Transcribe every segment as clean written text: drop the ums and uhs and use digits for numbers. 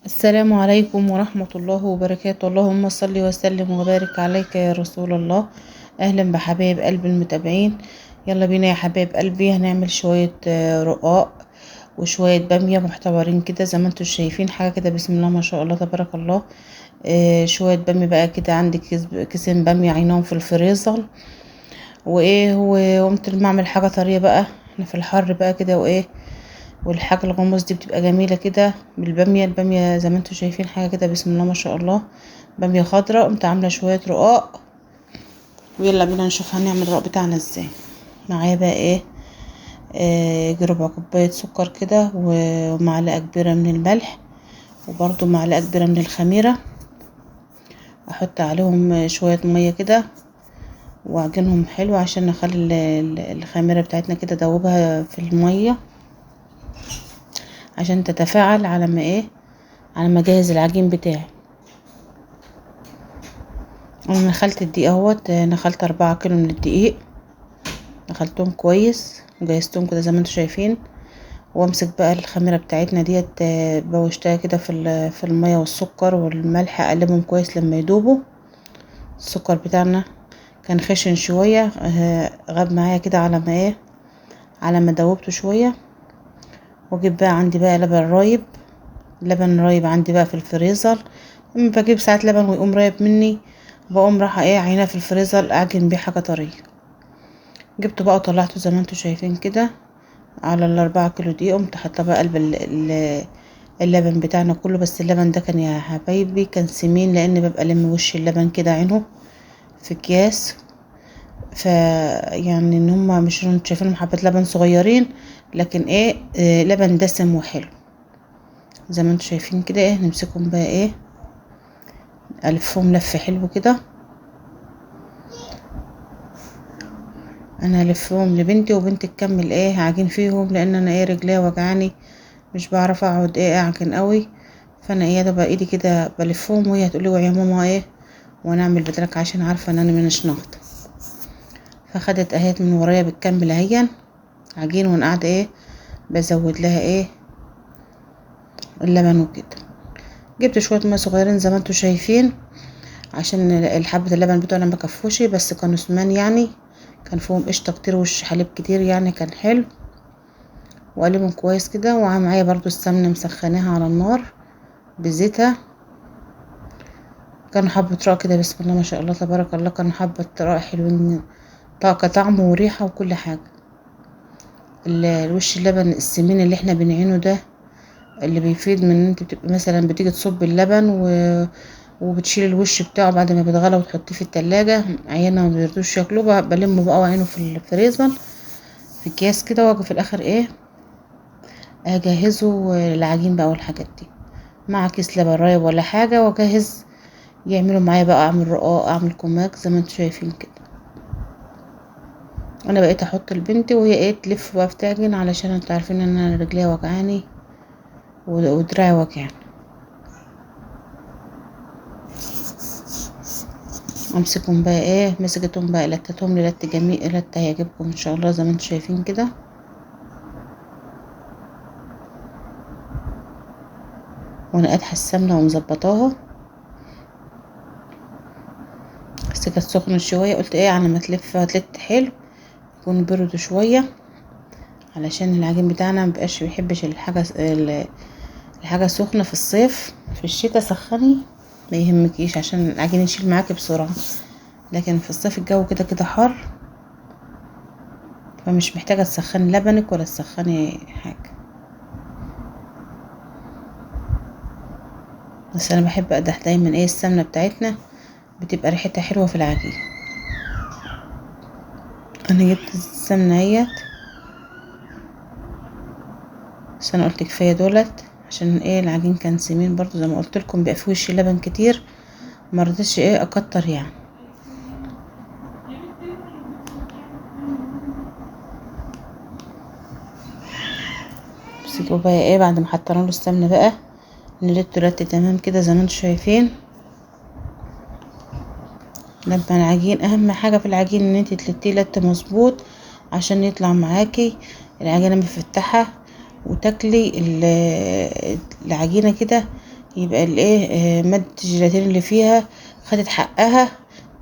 السلام عليكم ورحمة الله وبركاته. اللهم صل وسلم وبارك عليك يا رسول الله. اهلا بحبايب قلب المتابعين. يلا بينا يا حبايب قلبي، هنعمل شوية رقاق وشوية بامية محتورين كده زي ما انتوا شايفين، حاجة كده بسم الله ما شاء الله تبارك الله. شوية بامية بقى كده، عندي كيسين بامية عينهم في الفريزر وقمت لما اعمل حاجة طرية بقى. احنا في الحر بقى كده والحاجة الغموس دي بتبقى جميلة كده البامية زي ما انتوا شايفين، حاجة كده بسم الله ما شاء الله. بامية خضراء، قمت عاملة شوية رقاق، ويلا بينا نشوف هنعمل الرقاق بتاعنا ازاي. معايا بقى ايه؟ ربع كوباية سكر كده ومعلقة كبيرة من الملح، وبرضو معلقة كبيرة من الخميرة. احط عليهم شوية مية كده واعجنهم حلو عشان نخلي الخميرة بتاعتنا كده دوبها في المية عشان تتفاعل على ما اجهز العجين بتاعي. انا نخلت الدقيق اهوت، نخلت 4 كيلو من الدقيق، نخلتهم كويس وجهزتهم كده زي ما انتوا شايفين. وامسك بقى الخميره بتاعتنا ديت، بوشتها كده في الميه والسكر والملح، اقلبهم كويس لما يدوبوا. السكر بتاعنا كان خشن شويه، غاب معايا كده على ما دوبته شويه. واجيب بقى عندي بقى لبن رايب عندي بقى في الفريزر. لما بجيب ساعات لبن ويقوم رايب مني، بقوم رايحه عينه في الفريزر اعجن بيه حاجه طريه. جبته بقى وطلعته زي ما انتوا شايفين كده على ال4 كيلو دي. قمت حاطه بقى قلب اللبن بتاعنا كله، بس اللبن ده كان يا حبايبي كان سمين، لان ببقى لم وش اللبن كده عينه في اكياس. يعني ان هما مش انتوا شايفينهم حبة لبن صغيرين، لكن لبن دسم وحلو زي ما انتوا شايفين كده. نمسكهم بقى الفهم لف حلو كده. انا هلفهم لبنتي وبنتي تكمل عجين فيهم، لان انا رجليا وجعاني، مش بعرف اقعد اعجن قوي. فانا ده بقى ايدي كده بلفهم، وهي هتقولي ويا ماما وانا اعمل بدلك عشان عارفه ان انا منش نهض. فخدت اهيت من ورايا بتكمل اهين عجين، وانا قاعده بزود لها اللبن وكده. جبت شويه ميه صغيرين زي ما انتوا شايفين عشان الحبة اللبن بتوعنا ما كفوش، بس كانوا سمان يعني، كان فيهم قشطه كتير وش حليب كتير يعني، كان حلو. واقلبهم كويس كده. ومعايا برضو السمنه مسخناها على النار بزيتها. كانوا حبة رق كده بسم الله ما شاء الله تبارك الله، كانوا حبة رق حلوين، طاقة طعم وريحة وكل حاجة. الوش اللبن السمين اللي احنا بنعينه ده، اللي بيفيد من ان انت بتبقى مثلا بتيجي تصب اللبن وبتشيل الوش بتاعه بعد ما بيتغلى وتحطيه في التلاجة. عيالنا ما بيرضوش ياكلوه، بلمه بقى وعينه في الفريزر في اكياس كده، واجي في الاخر اجهزه العجين بقى والحاجات دي مع كيس لبن رايب ولا حاجة، واجهز يعملوا معايا بقى. اعمل رقاق، اعمل كوماك زي ما انتوا شايفين كده. انا بقيت احط لبنتي وهي تلف بقى بتعجن، علشان انتوا عارفين ان انا رجليا وجعاني ودراعي وجعاني. امسكهم بقى مسكتهم بقى، لتتهم لي لت جميل، لت هيعجبكم ان شاء الله زي ما انتوا شايفين كده. وانا قادحه السمنه ومظبطاها، بس كانت سخنه شويه. قلت على ما تلف هتلت حلو، يكون برد شويه، علشان العجين بتاعنا مبقاش بيحبش الحاجه سخنه. في الصيف في الشتاء سخني ما يهمكيش عشان العجين يشيل معاكي بسرعه، لكن في الصيف الجو كده كده حر، فمش محتاجه تسخني لبنك ولا تسخني حاجه. بس انا بحب اقدح دايما السمنه بتاعتنا بتبقى ريحتها حلوه في العجين. انا جبت السمنه اهيت، بس انا قلت كفايه دولت عشان العجين كان سمين برضو زي ما قلت لكم، بقى فيه وش لبن كتير، ما رضيتش اكتر يعني. امسكوا بقى بعد ما حطينا له السمنه بقى، نلت تمام كده زي ما انتم شايفين. لما العجين، اهم حاجه في العجين ان انت تلتيه لت مظبوط عشان يطلع معاكي العجينه مفتحه، وتاكلي العجينه كده يبقى الايه مادة الجيلاتين اللي فيها خدت حقها،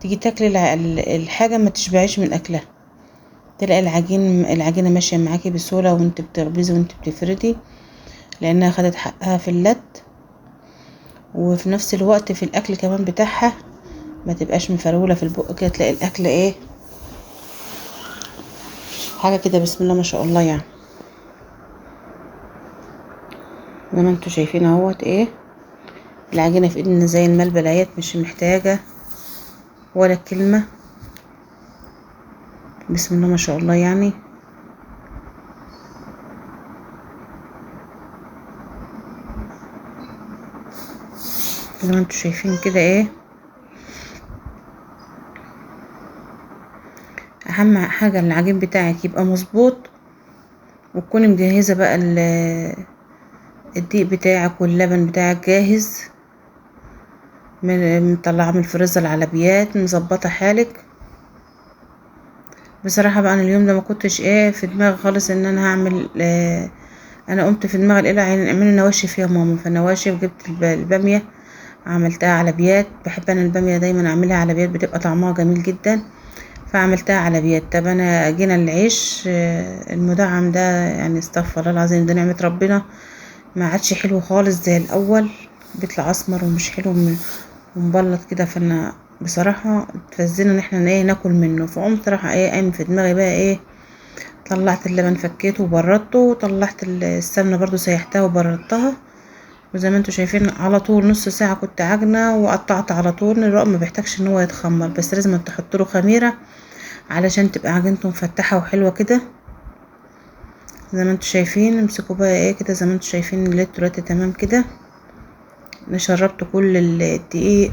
تيجي تاكلي الحاجة ما تشبعيش من اكلها، تلاقي العجينة ماشية معاكي بسهولة وانت بتخبزي وانت بتفردي، لانها خدت حقها في اللت، وفي نفس الوقت في الاكل كمان بتاعها ما تبقاش مفرولة في البق كده، تلاقي الاكل ايه حاجة كده بسم الله ما شاء الله يعني. زي ما انتوا شايفين اهوت ايه العجينة في ايدنا زي الملبلايات، مش محتاجة ولا كلمة، بسم الله ما شاء الله يعني. زي ما انتوا شايفين كده ايه، اهم حاجة العجين بتاعك يبقى مظبوط، وتكوني مجهزة بقى الدقيق بتاعك واللبن بتاعك جاهز، مطلعه من الفريزر على بيات مظبطه حالك. بصراحه بقى انا اليوم ده ما كنتش ايه في دماغي خالص ان انا هعمل انا قمت في دماغي الاقي اعملي نواشف يا ماما، فالنواشف جبت الباميه عملتها على بيات، بحب انا الباميه دايما اعملها على بيات بتبقى طعمها جميل جدا، فعملتها على بيات. طب انا جينا العيش المدعم ده يعني استغفر الله العظيم، ده نعمه ربنا، ما عادش حلو خالص زي الاول، بيطلع اسمر ومش حلو ومبلط كده. فانا بصراحه اتفزنا ان احنا ايه ناكل منه، فقمت راح ايه قايم في دماغي بقى ايه، طلعت اللبن فكيته وبردته، وطلعت السمنه برضو سيحتها وبردتها، وزي ما انتوا شايفين على طول نص ساعه كنت عجنه وقطعت على طول. الرق ما بيحتاجش ان هو يتخمر، بس لازم تحط له خميره علشان تبقى عجينته مفتحه وحلوه كده. زي ما انتوا شايفين امسكوا بقى ايه كده، زي ما انتوا شايفين الليت دلوقتي تمام كده. انا شربت كل الدقيق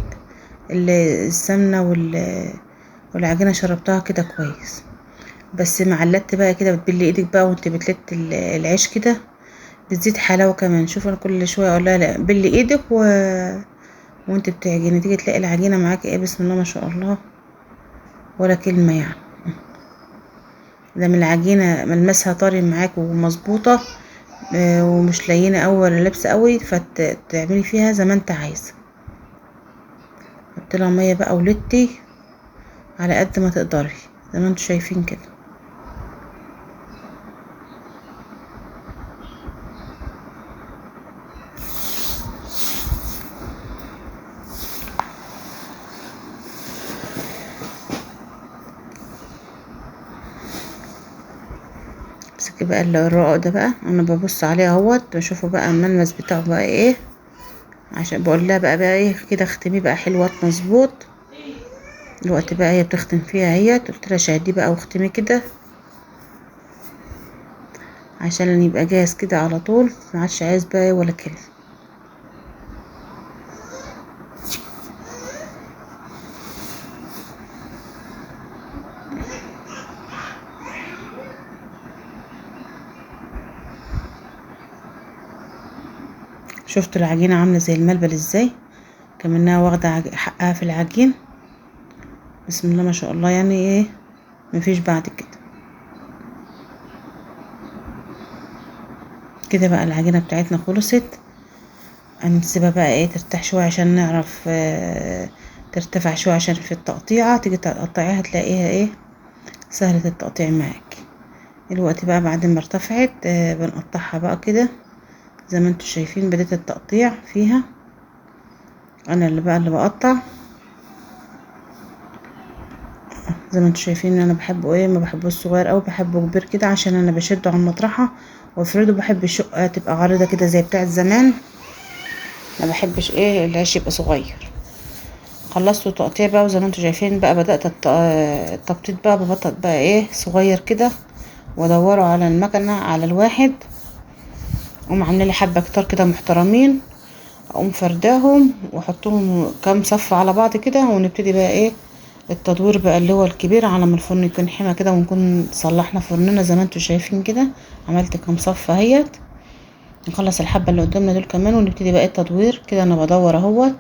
السمنه والعجينه شربتها كده كويس، بس مع اللت بقى كده بتبلي ايدك بقى وانت بتلت العيش كده بتزيد حلاوه كمان. شوف انا كل شويه اقول لها لا بلي ايدك وانت بتعجني، تيجي تلاقي العجينه معاكي ايه بسم الله ما شاء الله ولا كلمه يعني. ده من العجينه ملمسها طري معاك ومظبوطه ومش لينه اوي ولا لابسه قوي، فتعملي فيها زي ما انت عايزه. حط لها ميه بقى ولتي على قد ما تقدري زي ما انتوا شايفين كده. امسكي بقى الرقاق ده بقى، انا ببص عليه اهوت بشوفه بقى الملمس بتاعه بقى ايه، عشان بقول لها بقى ايه كده اختميه بقى حلوات مظبوط. الوقت بقى هي بتختم فيها اهيت، قلت لها شاهديه بقى واختمي كده عشان يبقى جاهز كده على طول، ما عادش عايز بقى ولا كلمه. شفت العجينه عامله زي الملبل ازاي، كمنها واخده حقها في العجين، بسم الله ما شاء الله يعني ايه مفيش بعد كده. كده بقى العجينه بتاعتنا خلصت، هنسيبها بقى ايه ترتاح شويه عشان نعرف ترتفع شويه عشان في التقطيعه تيجي تقطعيها تلاقيها ايه سهله التقطيع معاك. الوقت بقى بعد ما ارتفعت بنقطعها بقى كده زي ما انتوا شايفين، بداية التقطيع فيها انا اللي بقطع زي ما انتوا شايفين. انا بحبه ايه ما بحبه صغير او بحبه كبير كده عشان انا بشده على المطرحه وافرده، بحب الشقه تبقى عريضه كده زي بتاعه زمان، ما بحبش ايه العيش يبقى صغير. خلصت تقطيع بقى وزي ما انتوا شايفين بقى بدات التبطيط بقى، ببطط بقى ايه صغير كده وادوره على المكنه على الواحد، اقوم عامله لي حبه كتار كده محترمين، اقوم فرداهم واحطهم كام صف على بعض كده، ونبتدي بقى ايه التدوير بقى اللي هو الكبير على ما الفرن يكون حمى كده ونكون صلحنا فرننا زي ما انتوا شايفين كده. عملت كام صف اهيت، نخلص الحبه اللي قدامنا دول كمان ونبتدي بقى التدوير كده. انا بدور اهوت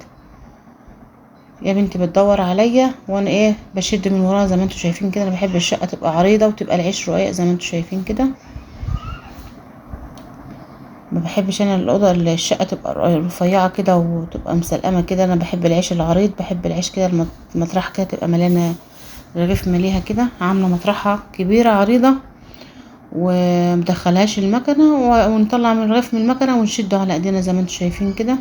يا بنتي بتدور عليا وانا ايه بشد من وراها زي ما انتوا شايفين كده. انا بحب الشقه تبقى عريضه وتبقى العيش رقيق زي ما انتوا شايفين كده. ما بحبش انا الاوضه الشقه تبقى رفيعه كده وتبقى مسلقمه كده. انا بحب العيش العريض، بحب العيش كده المطرحه كده تبقى مليانه، رغيف مليها كده، عامله مطرحه كبيره عريضه ومدخلهاش المكنه، ونطلع من الرغيف من المكنه ونشده على ايدينا زي ما انتم شايفين كده.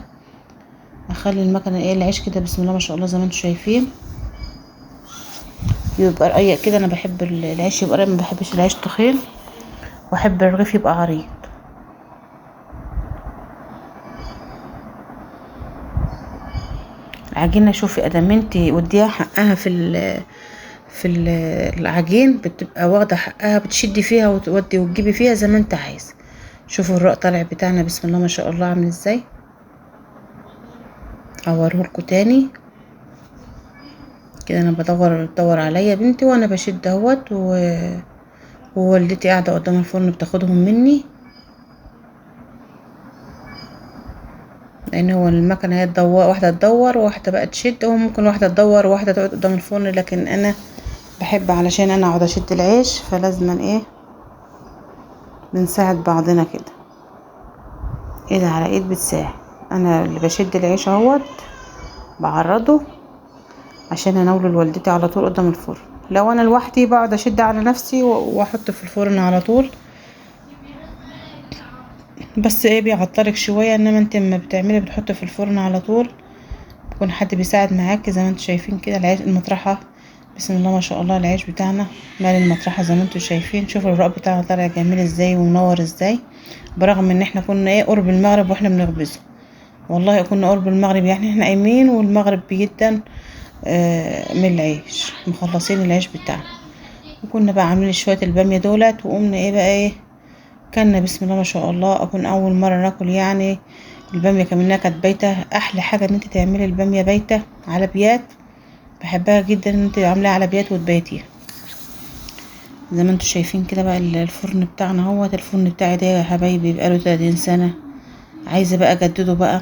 اخلي المكنه ايه العيش كده بسم الله ما شاء الله زي ما انتم شايفين يبقى رقيق كده. انا بحب العيش يبقى رقيق، ما بحبش العيش تخين، واحب الرغيف يبقى عريض. العجينه شوفي ادام انتي وديها حقها العجين بتبقى واخده حقها، بتشدي فيها وتودي وتجيبي فيها زي ما انت عايز. شوفوا الرق طالع بتاعنا بسم الله ما شاء الله عامل ازاي. اوريهولكوا تاني كده. انا بدور عليا بنتي وانا بشد اهوت ووالدتي قاعده قدام الفرن بتاخدهم مني، لان هو المكنه هي تدور، واحده تدور وواحده بقى تشد، هو ممكن واحده تدور وواحده تقعد قدام الفرن، لكن انا بحب علشان انا اقعد اشد العيش فلازما ايه بنساعد بعضنا كده، ايد على ايد بتساعد. انا اللي بشد العيش اهوت بعرضه عشان اناوله لوالدتي على طول قدام الفرن. لو انا لوحدي بقعد اشد على نفسي واحط في الفرن على طول، بس ايه بيعطلك شويه. انما انت لما بتعملي بتحطي في الفرن على طول بيكون حد بيساعد معاكي. زي ما انتم شايفين كده العيش المطرحه بسم الله ما شاء الله، العيش بتاعنا مال المطرحه زي ما انتم شايفين. شوفوا الرق بتاعنا طالع جميل ازاي ومنور ازاي، برغم ان احنا كنا ايه قرب المغرب واحنا بنخبزه. والله كنا قرب المغرب، يعني احنا قايمين والمغرب جدا من العيش، مخلصين العيش بتاعنا. وكنا بقى عاملين شويه الباميه دولت، وقمنا ايه بقى ايه كلنا بسم الله ما شاء الله. اكون اول مره ناكل يعني الباميه كمنها كانت بايته. احلى حاجه ان انت تعملي الباميه بايته على بيات، بحبها جدا ان انت عاملاها على بيات وتبيتيها. زي ما انتم شايفين كده بقى الفرن بتاعنا اهوت. الفرن بتاعي ده يا حبايبي بقاله 30 سنه، عايزه بقى اجدده بقى،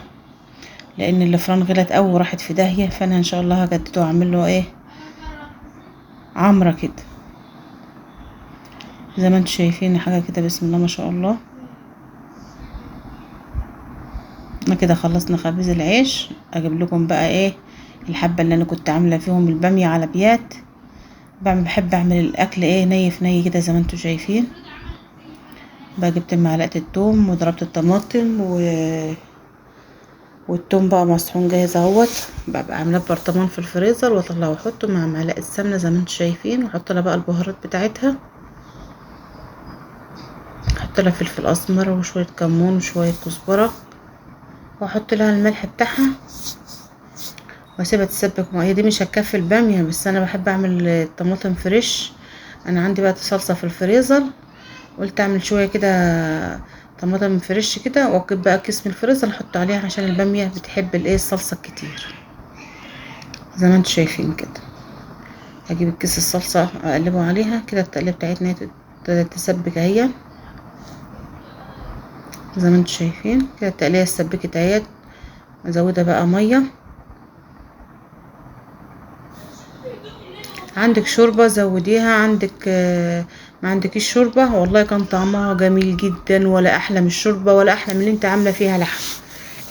لان الفرن غلت قوي وراحت في داهيه، فانا ان شاء الله هجدده واعمل له ايه عمره كده. زي ما انتم شايفين حاجه كده بسم الله ما شاء الله. احنا كده خلصنا خبيز العيش. اجيب لكم بقى ايه الحبه اللي انا كنت عامله فيهم الباميه على بيات. بحب اعمل الاكل ايه ني في ني كده زي ما انتم شايفين. بقى جبت معلقه الثوم وضربت الطماطم والثوم بقى مصحون جاهز اهوت، ببقى عاملاه ببرطمان في الفريزر واطلعه واحطه مع معلقه سمنه زي ما انتم شايفين، واحط لها بقى البهارات بتاعتها. احط لها فلفل اسمر وشويه كمون وشويه كزبره، واحط لها الملح بتاعها واسيبها تسبك. هي دي مش هتكفي الباميه، بس انا بحب اعمل الطماطم فريش. انا عندي بقى صلصه في الفريزر، قلت اعمل شويه كده طماطم فريش كده، واجيب بقى كيس من الفريزر احط عليها عشان الباميه بتحب الايه الصلصه الكتير زي ما انتم شايفين كده. هجيب الكيس الصلصه اقلبه عليها كده. التقليه بتاعتنا تسبك اهي زي ما انتم شايفين كده. التقليه اتسبكت اهي، ازودها بقى ميه. عندك شوربه زوديها، عندك ما عندكيش شوربه والله كان طعمها جميل جدا، ولا احلى من الشوربه ولا احلى من اللي انت عامله فيها لحم.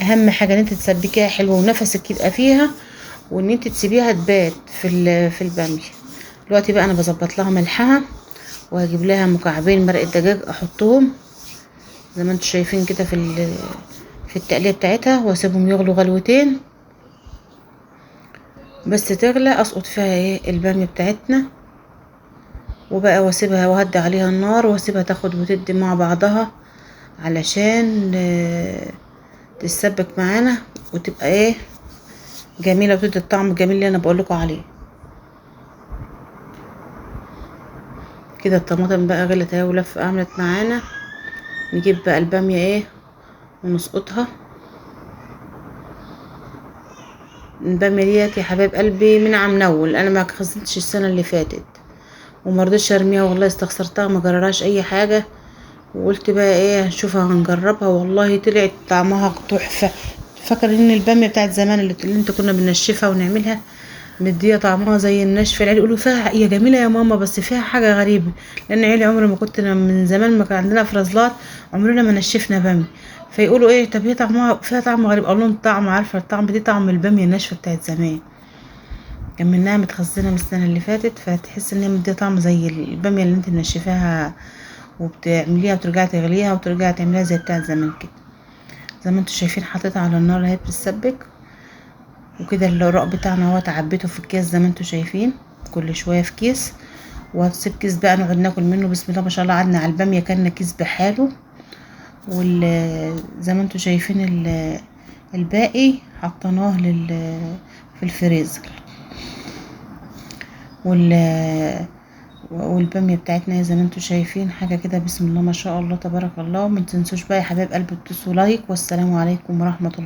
اهم حاجه ان انت تسبكيها حلوه ونفسك يبقى فيها، وان انت تسيبيها تبات في الباميه. دلوقتي بقى انا بظبط لها ملحها، وهجيب لها مكعبين مرقه دجاج احطهم زي ما انتم شايفين كده في التقليه بتاعتها، واسيبهم يغلوا غلوتين بس تغلى. اسقط فيها ايه الباميه بتاعتنا وبقى واسيبها وهدي عليها النار واسيبها تاخد وتدي مع بعضها علشان تتسبك معانا وتبقى ايه جميله وتدي الطعم الجميل اللي انا بقولكوا عليه كده. الطماطم بقى غلت اهي ولف عملت معانا. نجيب بقى الباميه ايه ونسقطها. الباميه ديت يا حبايب قلبي من عم نول، انا ما خزنتش السنه اللي فاتت ومرضتش ارميها والله، استخسرتها ما جرراش اي حاجه، وقلت بقى ايه هنشوفها هنجربها. والله طلعت طعمها تحفه. فاكر ان الباميه بتاعت زمان اللي انت كنا بننشفها ونعملها، مديه طعمها زي النشف. العيال يقولوا فيها يا جميله يا ماما، بس فيها حاجه غريبه، لان عيلي عمري ما كنت من زمان ما كان عندنا فرزلات، عمرنا ما نشفنا بامي. فيقولوا ايه طب هي طعمها فيها طعم غريب، اقول لهم طعم، عارفه الطعم دي طعم الباميه الناشفه بتاعت زمان، كان منها متخزنه من السنه اللي فاتت، فتحس ان هي مديه طعم زي الباميه اللي انت منشفاها وبتعمليها وترجعي تغليها وترجعي تعمليها زي بتاعت زمان كده. زي ما انتوا شايفين حطيتها على النار اهي بتتسبك، وكده الرق بتاعنا اهو تعبيته في الكيس زي ما انتوا شايفين، كل شويه في كيس، وهتسيب كيس بقى نقعد ناكل منه. بسم الله ما شاء الله، قعدنا على الباميه كلنا كيس بحاله. زي ما انتوا شايفين الباقي حطيناه في الفريزر. وال والباميه بتاعتنا زي ما انتوا شايفين حاجه كده بسم الله ما شاء الله تبارك الله. وما تنسوش بقى يا حبايب قلبي تدوسوا لايك، والسلام عليكم ورحمه الله.